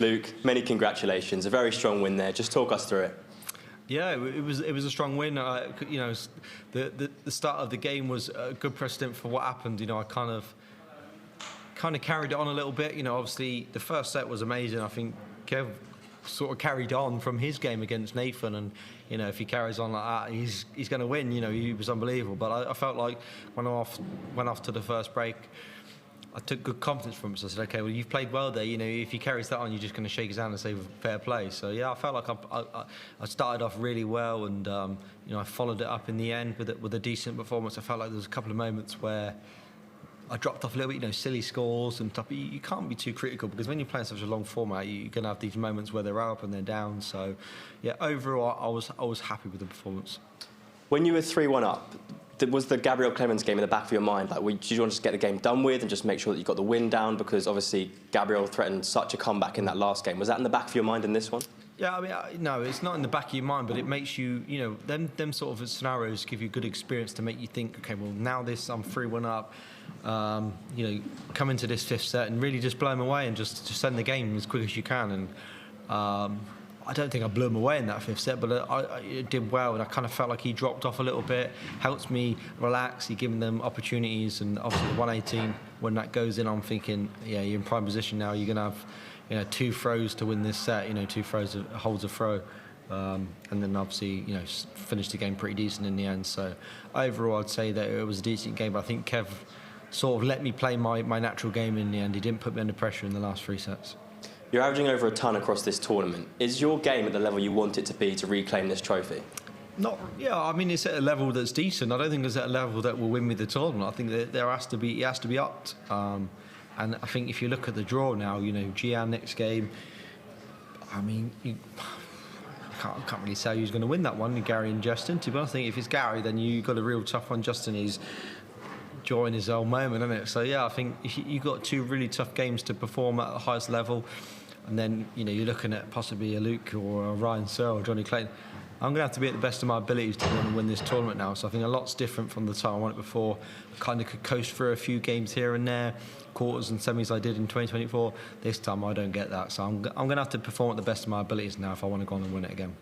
Luke, many congratulations. A very strong win there. Just talk us through it. Yeah, it was a strong win. You know, the start of the game was a good precedent for what happened. You know, I kind of carried it on a little bit. You know, obviously the first set was amazing. I think Kev sort of carried on from his game against Nathan, and you know, if he carries on like that, he's going to win. You know, he was unbelievable. But I felt like when I went off to the first break, I took good confidence from him. So I said, okay, well, you've played well there. You know, if he carries that on, you're just going to shake his hand and say fair play. So yeah, I felt like I started off really well, and you know, I followed it up in the end with a decent performance. I felt like there was a couple of moments where I dropped off a little bit, you know, silly scores and stuff. You can't be too critical, because when you're playing such a long format, you're going to have these moments where they're up and they're down. So yeah, overall, I was happy with the performance. When you were 3-1 up, was the Gabriel Clemens game in the back of your mind? Like, did you want to just get the game done with and just make sure that you got the win down? Because obviously Gabriel threatened such a comeback in that last game. Was that in the back of your mind in this one? Yeah, I mean, no, it's not in the back of your mind, but it makes you, you know, them sort of scenarios give you good experience to make you think, okay, well, now I'm 3-1 up, you know, come into this fifth set and really just blow him away and just send the game as quick as you can. And I don't think I blew him away in that fifth set, but I did well, and I kind of felt like he dropped off a little bit, helped me relax, he given them opportunities, and obviously the 118, when that goes in, I'm thinking, yeah, you're in prime position now, you're going to have, you know, 2 throws to win this set, you know, 2 throws holds a throw, and then obviously, you know, finished the game pretty decent in the end. So overall, I'd say that it was a decent game, but I think Kev sort of let me play my natural game in the end. He didn't put me under pressure in the last 3 sets. You're averaging over a ton across this tournament. Is your game at the level you want it to be to reclaim this trophy? Yeah, I mean, it's at a level that's decent. I don't think it's at a level that will win me the tournament. I think that it has to be upped. And I think if you look at the draw now, you know, Gian next game, I mean, I can't really say who's going to win that one, Gary and Justin. To be honest, I think if it's Gary, then you've got a real tough one. Justin is enjoying his old moment, isn't it? So yeah, I think you've got 2 really tough games to perform at the highest level. And then, you know, you're looking at possibly a Luke or a Ryan Searle or Johnny Clayton. I'm going to have to be at the best of my abilities to want to win this tournament now. So I think a lot's different from the time I won it before. I kind of could coast through a few games here and there, quarters and semis I did in 2024. This time I don't get that. So I'm going to have to perform at the best of my abilities now if I want to go on and win it again.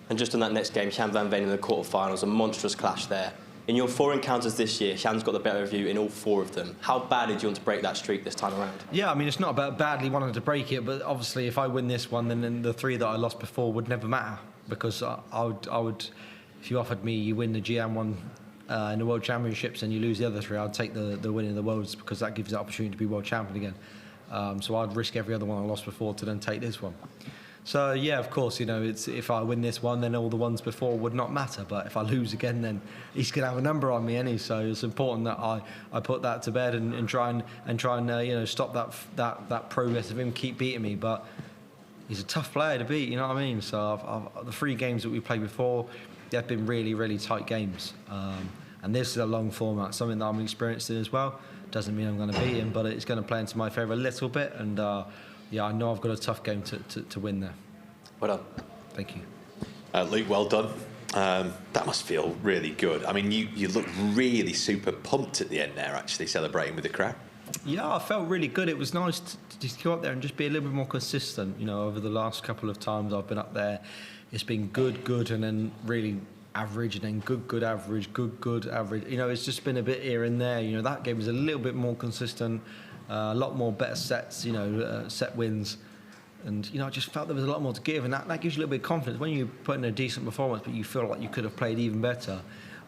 And just on that next game, Shan Van Veen in the quarterfinals, a monstrous clash there. In your 4 encounters this year, Shan's got the better of you in all 4 of them. How badly do you want to break that streak this time around? Yeah, I mean, it's not about badly wanting to break it, but obviously if I win this one, then the 3 that I lost before would never matter, because I would, if you offered me you win the GM one in the World Championships and you lose the other 3, I'd take the win in the Worlds, because that gives the opportunity to be World Champion again. So I'd risk every other one I lost before to then take this one. So yeah, of course, you know, it's if I win this one, then all the ones before would not matter. But if I lose again, then he's going to have a number on me, any. So it's important that I put that to bed and try and you know, stop that progress of him keep beating me. But he's a tough player to beat, you know what I mean? So the 3 games that we played before, they've been really, really tight games. And this is a long format, something that I'm experienced in as well. Doesn't mean I'm going to beat him, but it's going to play into my favour a little bit. And yeah, I know I've got a tough game to win there. Well done. Thank you. Luke, well done. That must feel really good. I mean, you look really super pumped at the end there, actually, celebrating with the crowd. Yeah, I felt really good. It was nice to just go up there and just be a little bit more consistent. You know, over the last couple of times I've been up there, it's been good, and then really average, and then good, average, good, average. You know, it's just been a bit here and there. You know, that game was a little bit more consistent. A lot more better sets, you know, set wins. And, you know, I just felt there was a lot more to give, and that gives you a little bit of confidence. When you put in a decent performance, but you feel like you could have played even better,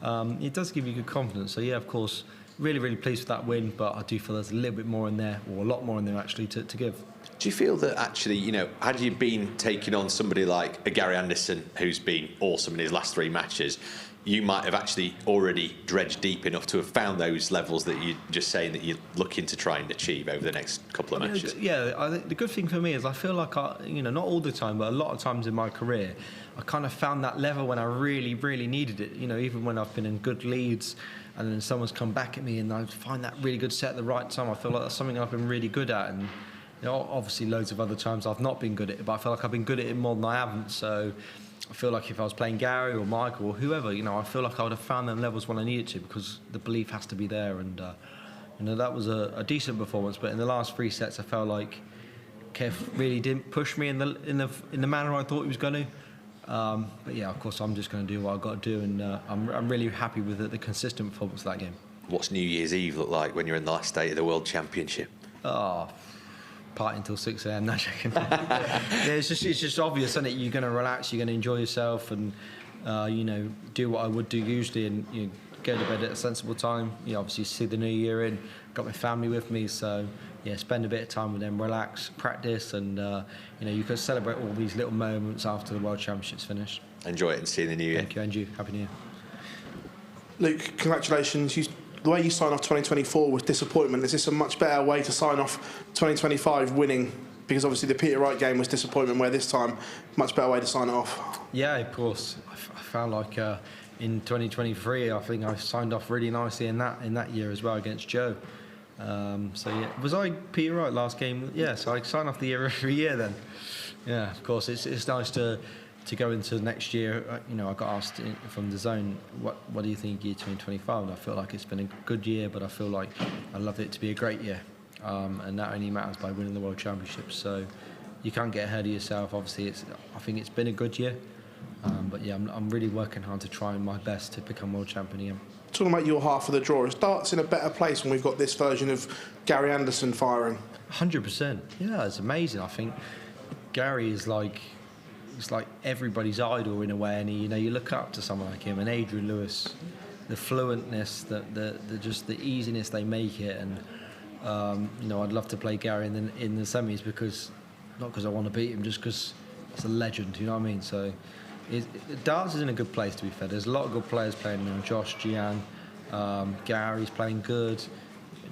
it does give you good confidence. So, yeah, of course, really, really pleased with that win, but I do feel there's a little bit more in there, or a lot more in there, actually, to give. Do you feel that, actually, you know, had you been taking on somebody like a Gary Anderson, who's been awesome in his last 3 matches, you might have actually already dredged deep enough to have found those levels that you're just saying that you're looking to try and achieve over the next couple of matches? Yeah, I think the good thing for me is I feel like you know, not all the time, but a lot of times in my career, I kind of found that level when I really, really needed it. You know, even when I've been in good leads and then someone's come back at me and I find that really good set at the right time, I feel like that's something I've been really good at. And, you know, obviously loads of other times I've not been good at it, but I feel like I've been good at it more than I haven't. So I feel like if I was playing Gary or Michael or whoever, you know, I feel like I would have found them levels when I needed to, because the belief has to be there. And, you know, that was a decent performance. But in the last 3 sets, I felt like Kev really didn't push me in the manner I thought he was going to. But yeah, of course, I'm just going to do what I've got to do, and I'm really happy with the consistent performance of that game. What's New Year's Eve look like when you're in the last day of the World Championship? Oh, party until 6 a.m. No, joking. Yeah, it's just obvious, isn't it? You're going to relax, you're going to enjoy yourself, and do what I would do usually, and go to bed at a sensible time. Obviously see the new year in. Got my family with me, so yeah, spend a bit of time with them, relax, practice, and you can celebrate all these little moments after the World Championships finished. Enjoy it and see you in the new year. Thank you, and you. Happy New Year. Luke, congratulations. The way you sign off 2024 was disappointment. Is this a much better way to sign off 2025 winning? Because obviously the Peter Wright game was disappointment, where this time, much better way to sign it off. Yeah, of course. I found like in 2023, I think I signed off really nicely in that year as well against Joe. So yeah, was I Peter Wright last game? Yeah, so I sign off the year every year then. Yeah, of course, it's nice to go into next year. I got asked from the zone, what do you think year 2025? And I feel like it's been a good year, but I feel like I'd love it to be a great year. And that only matters by winning the World Championships. So you can't get ahead of yourself. Obviously, I think it's been a good year. But yeah, I'm really working hard to try my best to become world champion again. Talking about your half of the draw, is darts in a better place when we've got this version of Gary Anderson firing? 100%. Yeah, it's amazing. I think Gary is like everybody's idol in a way, and you look up to someone like him and Adrian Lewis, the fluentness, just the easiness they make it, and I'd love to play Gary in the semis, not because I want to beat him, just because it's a legend. You know what I mean? So. Darts is in a good place, to be fair. There's a lot of good players playing now. Josh, Gian, Gary's playing good.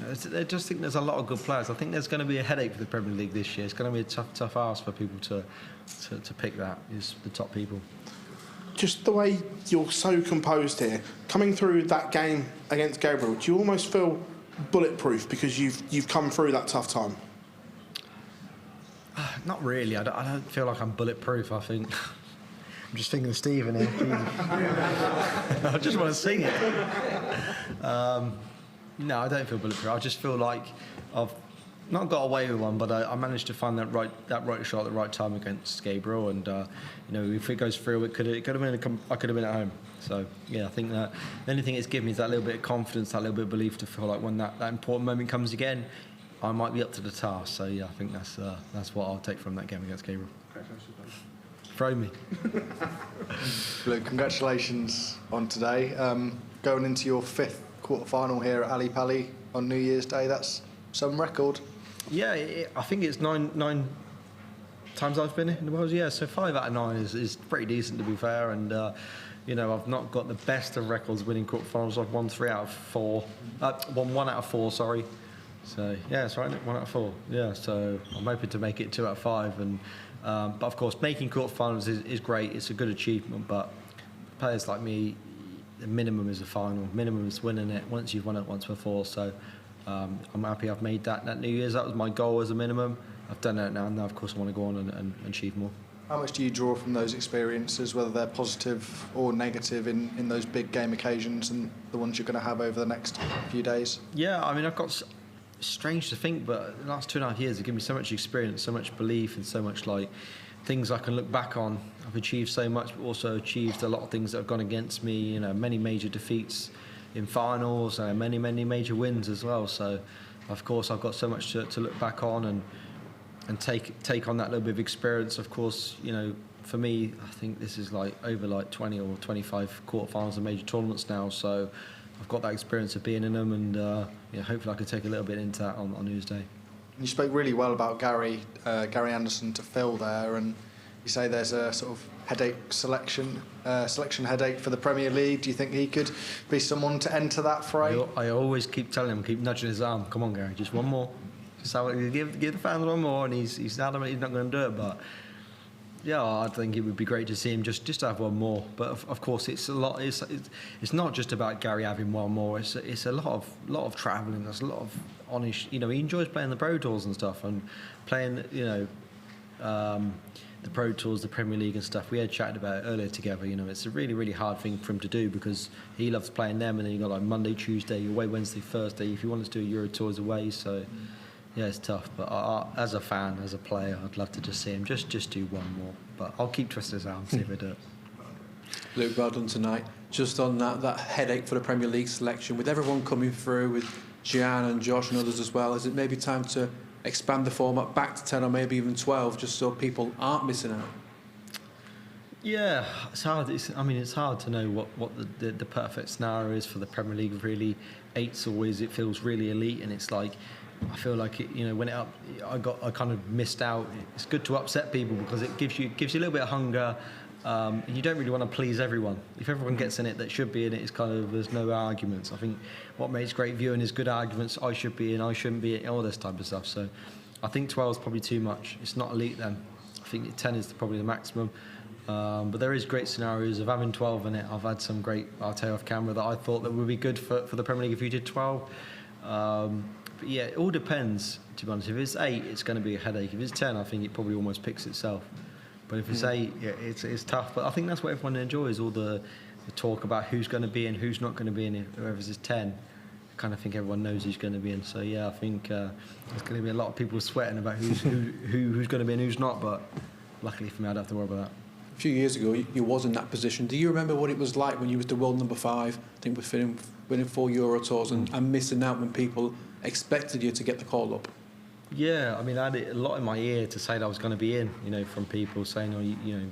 I just think there's a lot of good players. I think there's going to be a headache for the Premier League this year. It's going to be a tough ask for people to pick that, is the top people. Just the way you're so composed here, coming through that game against Gabriel, do you almost feel bulletproof because you've come through that tough time? Not really. I don't feel like I'm bulletproof. I think. I'm just thinking of Stephen here. I just want to sing it. No, I don't feel bulletproof. I just feel like I've not got away with one, but I managed to find that right shot at the right time against Gabriel. And if it goes through, I could have been at home. So yeah, I think that the only thing it's given me is that little bit of confidence, that little bit of belief to feel like when that important moment comes again, I might be up to the task. So yeah, I think that's what I'll take from that game against Gabriel. Throw me. Look, congratulations on today. Going into your 5th quarter-final here at Ali Pali on New Year's Day, that's some record. Yeah, I think it's nine times I've been in the world. Yeah, so 5 out of 9 is pretty decent, to be fair. And I've not got the best of records winning quarterfinals. I've won 3 out of 4. Won 1 out of 4. Sorry. So yeah, it's right. 1 out of 4. Yeah, so I'm hoping to make it 2 out of 5. And but of course, making quarterfinals is great. It's a good achievement. But players like me, the minimum is a final. Minimum is winning it. Once you've won it once before, so I'm happy I've made that New Year's. That was my goal as a minimum. I've done it now, and now of course I want to go on and achieve more. How much do you draw from those experiences, whether they're positive or negative, in those big game occasions and the ones you're going to have over the next few days? Yeah, I mean, I've got, strange to think, but the last 2.5 years have given me so much experience, so much belief, and so much things I can look back on. I've achieved so much, but also achieved a lot of things that have gone against me. Many major defeats in finals, and many major wins as well. So, of course, I've got so much to look back on and take on that little bit of experience. Of course, for me, I think this is over 20 or 25 quarterfinals and major tournaments now. So I've got that experience of being in them, and hopefully I can take a little bit into that on New Year's Day. You spoke really well about Gary Anderson to Phil there, and you say there's a sort of selection headache for the Premier League. Do you think he could be someone to enter that fray? I always keep telling him, keep nudging his arm. Come on, Gary, just one more. Just give the fans one more, and he's adamant he's not going to do it. But yeah, I think it would be great to see him just to have one more. But of course, it's a lot. It's not just about Gary having one more. It's a lot of travelling. There's a lot of honest. He enjoys playing the Pro Tours and stuff, and playing the Pro Tours, the Premier League and stuff. We had chatted about it earlier together. It's a really hard thing for him to do because he loves playing them, and then you got Monday, Tuesday, away Wednesday, Thursday. If he wants to do a Euro Tours away, so Yeah, it's tough, but as a fan, as a player, I'd love to just see him just do one more. But I'll keep twisting his arm and see if I do it. Luke, well done tonight. Just on that headache for the Premier League selection, with everyone coming through, with Gian and Josh and others as well, is it maybe time to expand the format back to 10 or maybe even 12, just so people aren't missing out? Yeah, it's hard. It's hard to know what the perfect scenario is for the Premier League. Really, 8's always, it feels really elite, and it's like, I feel like it, when I kind of missed out. It's good to upset people because it gives you a little bit of hunger. And you don't really want to please everyone. If everyone gets in it that should be in it, it's kind of, there's no arguments. I think what makes great viewing is good arguments. I should be in, I shouldn't be in, all this type of stuff. So I think 12 is probably too much. It's not elite then. I think 10 is probably the maximum. But there is great scenarios of having 12 in it. I've had some great, I'll tell you off camera, that I thought that would be good for the Premier League if you did 12. But yeah, it all depends, to be honest. If it's 8, it's going to be a headache. If it's 10, I think it probably almost picks itself. But if it's 8, yeah, it's tough. But I think that's what everyone enjoys, all the talk about who's going to be in, who's not going to be in. Whoever's is 10, I kind of think everyone knows who's going to be in. So yeah, I think there's going to be a lot of people sweating about who's going to be in, who's not. But luckily for me, I don't have to worry about that. A few years ago, you was in that position. Do you remember what it was like when you was the world number 5? I think with winning 4 Euro tours and missing out when people expected you to get the call up? Yeah, I mean, I had it a lot in my ear to say that I was going to be in, from people saying,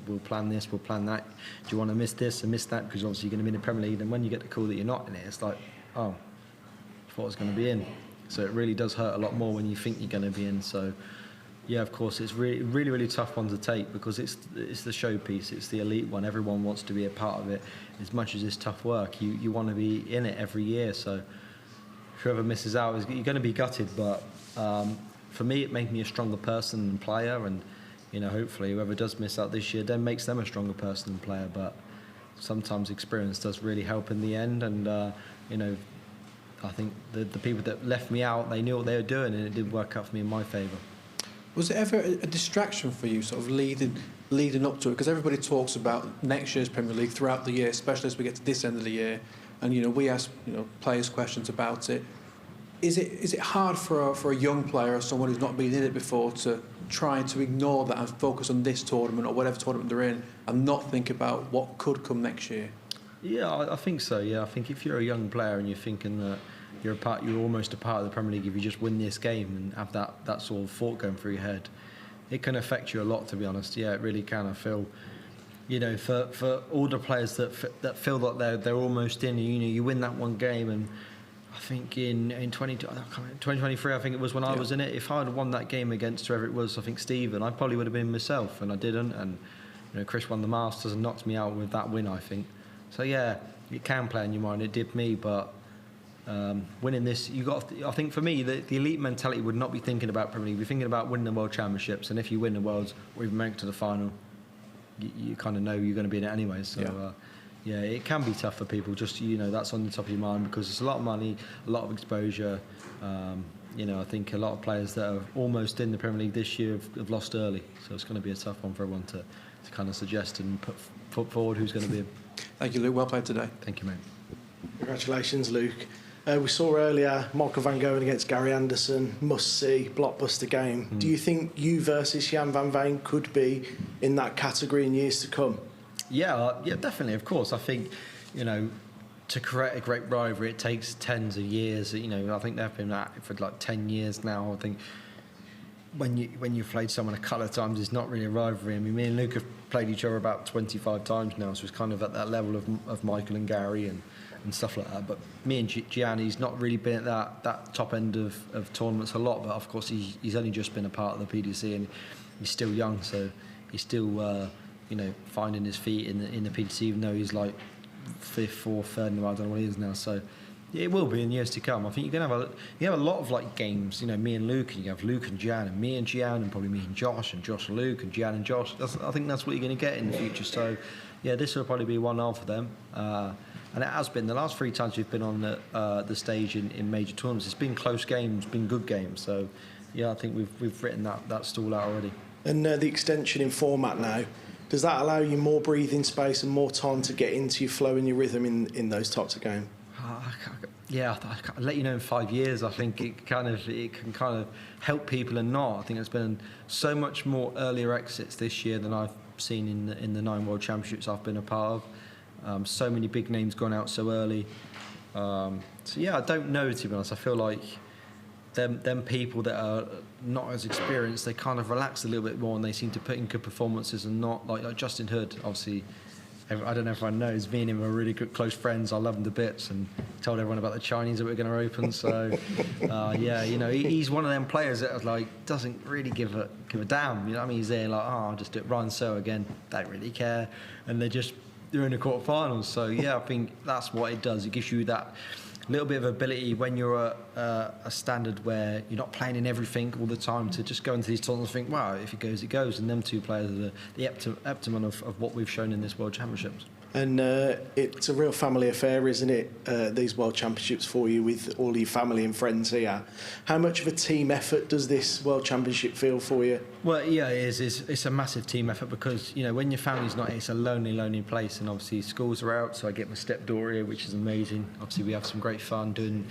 we'll plan this, we'll plan that. Do you want to miss this and miss that? Because obviously you're going to be in the Premier League. And when you get the call that you're not in it, it's like, oh, I thought I was going to be in. So it really does hurt a lot more when you think you're going to be in. So, yeah, of course, it's really, really, really tough one to take because it's the showpiece, it's the elite one. Everyone wants to be a part of it. As much as it's tough work, you want to be in it every year. So whoever misses out, you're going to be gutted, but... for me, it made me a stronger person and player, and hopefully whoever does miss out this year then makes them a stronger person and player. But sometimes experience does really help in the end, and I think the people that left me out, they knew what they were doing, and it did work out for me in my favour. Was it ever a distraction for you, sort of leading up to it? Because everybody talks about next year's Premier League throughout the year, especially as we get to this end of the year, and we ask players questions about it. Is it hard for a young player or someone who's not been in it before to try to ignore that and focus on this tournament or whatever tournament they're in and not think about what could come next year? Yeah, I think so. Yeah, I think if you're a young player and you're thinking that you're almost a part of the Premier League if you just win this game and have that sort of thought going through your head, it can affect you a lot. To be honest, yeah, it really can. I feel. For all the players that feel that they're almost in, you win that one game, and I think in 2023, I think it was when I was in it. If I had won that game against whoever it was, I think Stephen, I probably would have been myself, and I didn't. And Chris won the Masters and knocked me out with that win, I think. So yeah, it can play in your mind. It did me, but winning this, I think for me, the elite mentality would not be thinking about Premier League. We're thinking about winning the World Championships, and if you win the Worlds or even make it to the final, you kind of know you're going to be in it anyway. So. Yeah, it can be tough for people. Just that's on the top of your mind because it's a lot of money, a lot of exposure. I think a lot of players that are almost in the Premier League this year have lost early, so it's going to be a tough one for everyone to kind of suggest and put forward who's going to be in. Thank you, Luke. Well played today. Thank you, mate. Congratulations, Luke. We saw earlier Michael van Gogh against Gary Anderson, must-see, blockbuster game. Do you think you versus Jan van Veen could be in that category in years to come? Yeah, definitely, of course. I think, to create a great rivalry, it takes tens of years. I think they've been at it for like 10 years now. I think when you've played someone a couple of times, it's not really a rivalry. I mean, me and Luke have played each other about 25 times now, so it's kind of at that level of Michael and Gary and stuff like that. But me and Gianni's not really been at that top end of tournaments a lot, but of course he's only just been a part of the PDC and he's still young, so he's still... finding his feet in the PDC, even though he's like 5th, 4th, 3rd, I don't know what he is now. So it will be in years to come. I think you have a lot of like games. Me and Luke, and you have Luke and Gian, and me and Gian, and probably me and Josh and Luke, and Gian and Josh. I think that's what you're going to get in the future. So yeah, this will probably be one for them. And it has been the last 3 times we've been on the stage in major tournaments. It's been close games, been good games. So yeah, I think we've written that stall out already. And the extension in format now. Does that allow you more breathing space and more time to get into your flow and your rhythm in those types of games? Yeah, I'll let you know in 5 years. I think it can kind of help people and not. I think there's been so much more earlier exits this year than I've seen in the 9 World Championships I've been a part of. So many big names gone out so early. So yeah, I don't know, to be honest. I feel like them people that are not as experienced, they kind of relax a little bit more and they seem to put in good performances, and not like Justin Hood, obviously. I don't know if everyone knows, me and him are really good close friends. I love him to bits, and told everyone about the Chinese that we're going to open. So, yeah, you know, he's one of them players that like doesn't really give a damn. You know what I mean? He's there like, oh, I'll just do it. Ryan So again, don't really care, and they're in the quarterfinals. So yeah, I think that's what it does. It gives you that little bit of ability when you're at a standard where you're not playing in everything all the time, to just go into these tournaments and think, wow, if it goes, it goes. And them two players are the optimum of what we've shown in this World Championships. And it's a real family affair, isn't it, these World Championships for you, with all your family and friends here. How much of a team effort does this World Championship feel for you? Well, yeah, it is. It's a massive team effort because, you know, when your family's not here, it's a lonely place. And obviously schools are out, so I get my stepdaughter here, which is amazing. Obviously we have some great fun doing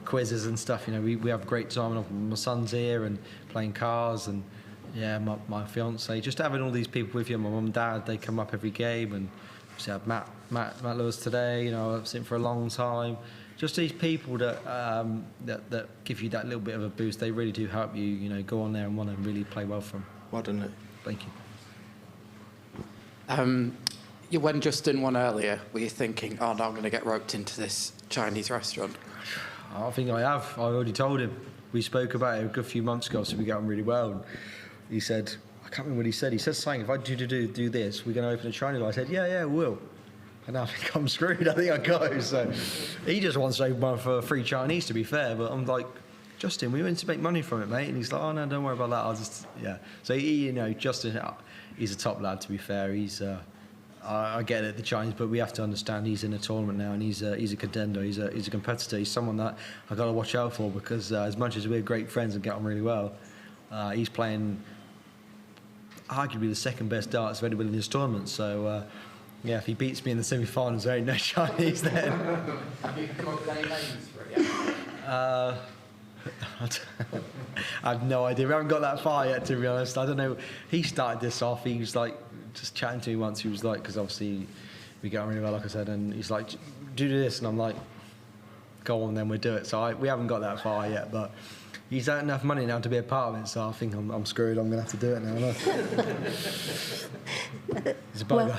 quizzes and stuff. You know, we have a great time. And my son's here and playing cars, and yeah, my fiance. Just having all these people with you, my mum and dad, they come up every game, and obviously I had Matt Lewis today. You know, I've seen him for a long time. Just these people that give you that little bit of a boost. They really do help you. You know, go on there and want to really play well for them. Well done, Nick. Thank you. When Justin won earlier, were you thinking, oh no, I'm going to get roped into this Chinese restaurant? I think I have. I already told him. We spoke about it a good few months ago, so we got on really well. He said, I can't remember what he said. He said something, if I do this, we're going to open a Chinese. I said, yeah, we'll. And I think I'm screwed. I think I go. So he just wants to open one for free Chinese, to be fair. But I'm like, Justin, we want to make money from it, mate. And he's like, oh no, don't worry about that. I'll just, yeah. So you know, Justin, he's a top lad, to be fair. He's, I get it, the Chinese, but we have to understand he's in a tournament now, and he's a contender. He's a competitor. He's someone that I got to watch out for, because as much as we're great friends and get on really well, he's playing arguably the second best darts of anybody in this tournament. So. Yeah, if he beats me in the semi-finals, there ain't no Chinese then. Have you come up with any names for it yet? I have no idea. We haven't got that far yet, to be honest. I don't know. He started this off. He was like, just chatting to me once. He was like, because obviously we get on really well, like I said, and he's like, do this. And I'm like, go on, then we'll do it. So we haven't got that far yet, but he's had enough money now to be a part of it, so I think I'm screwed. I'm going to have to do it now. It's a bugger.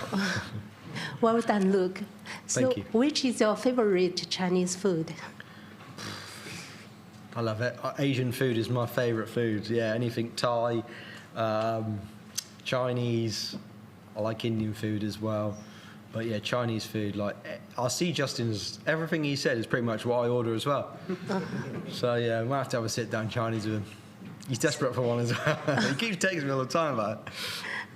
Well done, Luke. Thank you. Which is your favorite Chinese food? I love it. Asian food is my favourite food. Yeah, anything Thai, Chinese. I like Indian food as well. But yeah, Chinese food, like, I see Justin's, everything he said is pretty much what I order as well. So yeah, we'll have to have a sit down Chinese with him. He's desperate for one as well. He keeps texting me all the time about it.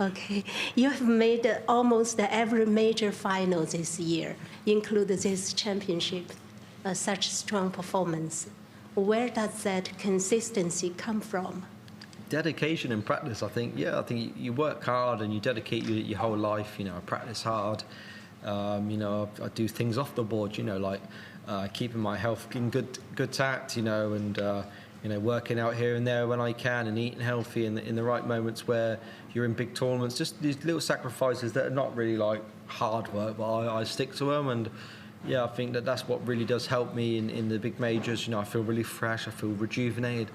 Okay, you have made almost every major final this year, include this championship, such strong performance. Where does that consistency come from? Dedication and practice, I think. Yeah, I think you work hard and you dedicate your whole life. You know, I practice hard. You know, I do things off the board. You know, like keeping my health in good tact. You know, and you know, working out here and there when I can, and eating healthy in the right moments where you're in big tournaments. Just these little sacrifices that are not really like hard work, but I stick to them. And yeah, I think that's what really does help me in the big majors. You know, I feel really fresh. I feel rejuvenated.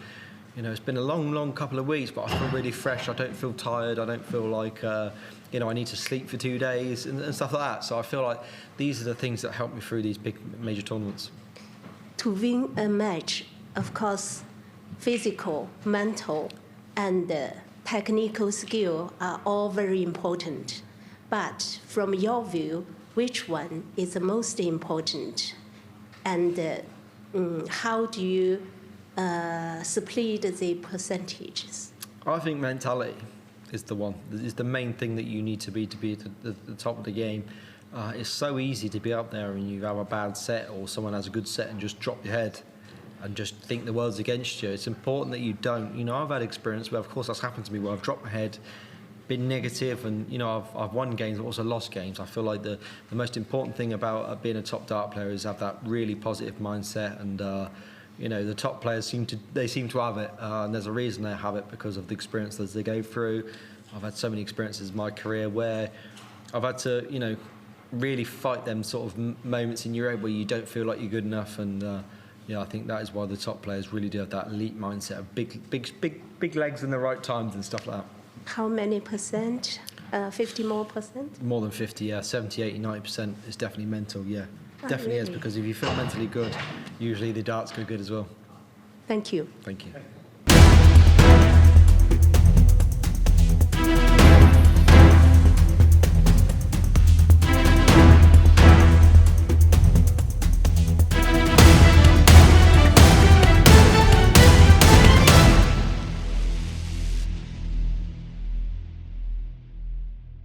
You know, it's been a long couple of weeks, but I feel really fresh. I don't feel tired. I don't feel like, you know, I need to sleep for 2 days and stuff like that. So I feel like these are the things that help me through these big major tournaments. To win a match, of course, physical, mental, and technical skill are all very important. But from your view, which one is the most important? And how do you split the percentages? I think mentality is the one. Is the main thing that you need to be at the top of the game. It's so easy to be up there and you have a bad set, or someone has a good set and just drop your head and just think the world's against you. It's important that you don't. You know, I've had experience where, of course, that's happened to me, where I've dropped my head been negative, and you know I've won games but also lost games. I feel like the most important thing about being a top dart player is have that really positive mindset, and you know the top players seem to have it, and there's a reason they have it, because of the experiences they go through. I've had so many experiences in my career where I've had to, you know, really fight them sort of moments in your head where you don't feel like you're good enough, and yeah, I think that is why the top players really do have that elite mindset of big legs in the right times and stuff like that. How many percent? 50 more percent? More than 50, yeah. 70, 80, 90% is definitely mental, yeah. Oh, Definitely is, really? because if you feel mentally good, usually the darts go good as well. Thank you. Thank you.